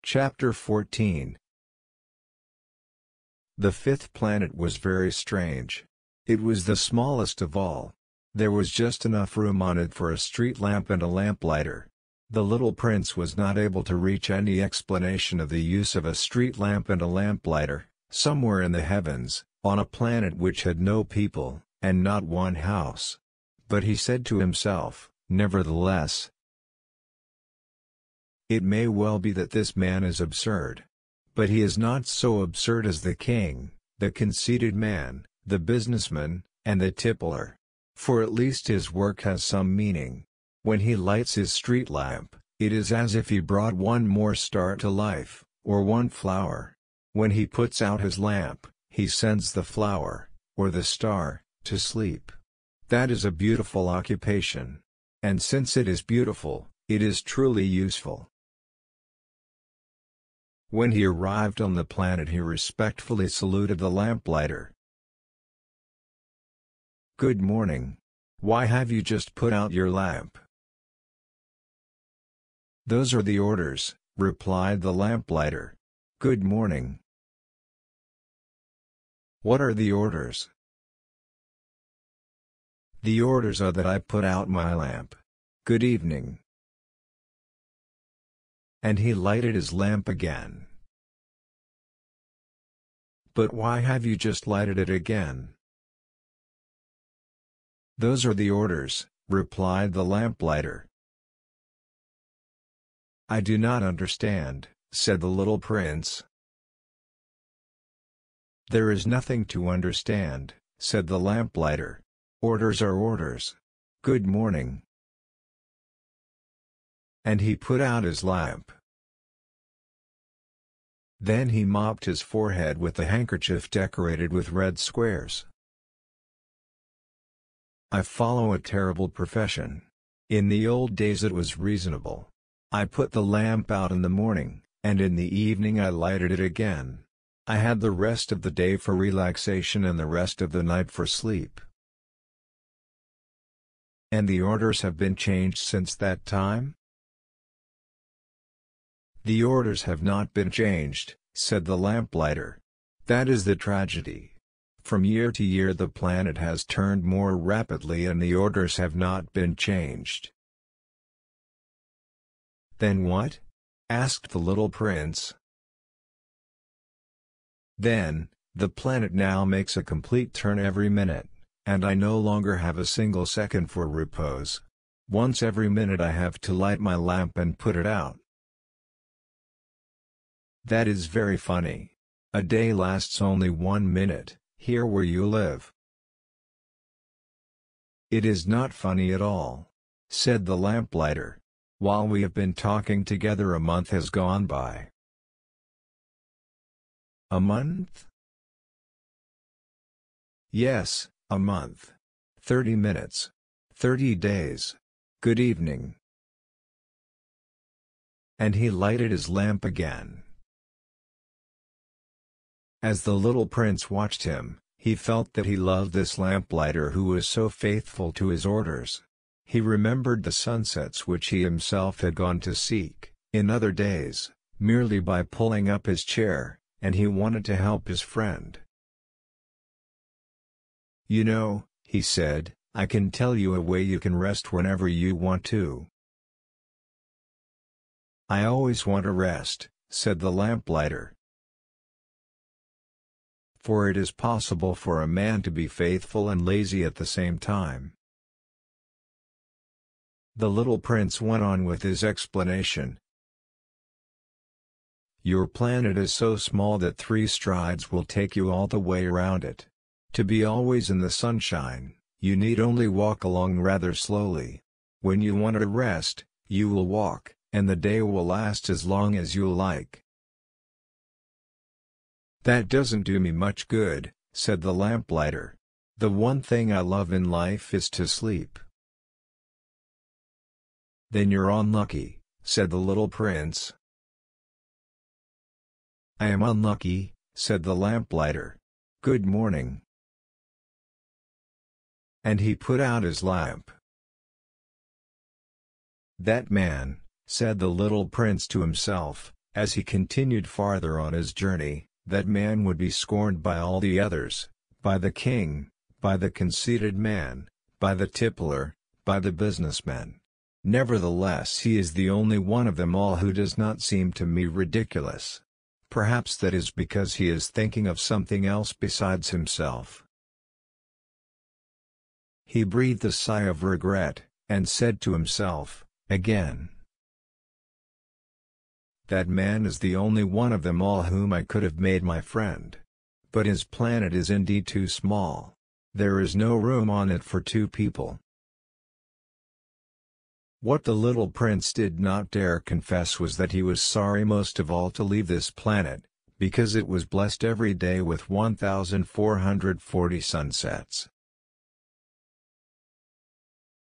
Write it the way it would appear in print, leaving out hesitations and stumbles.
Chapter 14. The fifth planet was very strange. It was the smallest of all. There was just enough room on it for a street lamp and a lamplighter. The little prince was not able to reach any explanation of the use of a street lamp and a lamplighter, somewhere in the heavens, on a planet which had no people, and not one house. But he said to himself, nevertheless, "It may well be that this man is absurd. But he is not so absurd as the king, the conceited man, the businessman, and the tippler. For at least his work has some meaning. When he lights his street lamp, it is as if he brought one more star to life, or one flower. When he puts out his lamp, he sends the flower, or the star, to sleep. That is a beautiful occupation. And since it is beautiful, it is truly useful." When he arrived on the planet, he respectfully saluted the lamplighter. "Good morning. Why have you just put out your lamp?" "Those are the orders," replied the lamplighter. "Good morning." "What are the orders?" "The orders are that I put out my lamp. Good evening." And he lighted his lamp again. "But why have you just lighted it again?" "Those are the orders," replied the lamplighter. "I do not understand," said the little prince. "There is nothing to understand," said the lamplighter. "Orders are orders. Good morning." And he put out his lamp. Then he mopped his forehead with a handkerchief decorated with red squares. "I follow a terrible profession. In the old days it was reasonable. I put the lamp out in the morning, and in the evening I lighted it again. I had the rest of the day for relaxation and the rest of the night for sleep. And the orders have been changed since that time?" "The orders have not been changed," said the lamplighter. "That is the tragedy. From year to year the planet has turned more rapidly and the orders have not been changed." "Then what?" asked the little prince. "Then, the planet now makes a complete turn every minute, and I no longer have a single second for repose. Once every minute I have to light my lamp and put it out." "That is very funny. A day lasts only 1 minute, here where you live." "It is not funny at all," said the lamplighter. "While we have been talking together a month has gone by." "A month?" "Yes, a month. 30 minutes. 30 days. Good evening." And he lighted his lamp again. As the little prince watched him, he felt that he loved this lamplighter who was so faithful to his orders. He remembered the sunsets which he himself had gone to seek, in other days, merely by pulling up his chair, and he wanted to help his friend. "You know," he said, "I can tell you a way you can rest whenever you want to." "I always want to rest," said the lamplighter. "For it is possible for a man to be faithful and lazy at the same time." The little prince went on with his explanation. "Your planet is so small that 3 strides will take you all the way around it. To be always in the sunshine, you need only walk along rather slowly. When you want to rest, you will walk, and the day will last as long as you like." "That doesn't do me much good," said the lamplighter. "The one thing I love in life is to sleep." "Then you're unlucky," said the little prince. "I am unlucky," said the lamplighter. "Good morning." And he put out his lamp. "That man," said the little prince to himself, As he continued farther on his journey, that man would be scorned by all the others, by the king, by the conceited man, by the tippler, by the businessman. Nevertheless, he is the only one of them all who does not seem to me ridiculous. Perhaps that is because he is thinking of something else besides himself. He breathed a sigh of regret, and said to himself, again, "That man is the only one of them all whom I could have made my friend. But his planet is indeed too small. There is no room on it for two people." What the little prince did not dare confess was that he was sorry most of all to leave this planet, because it was blessed every day with 1440 sunsets.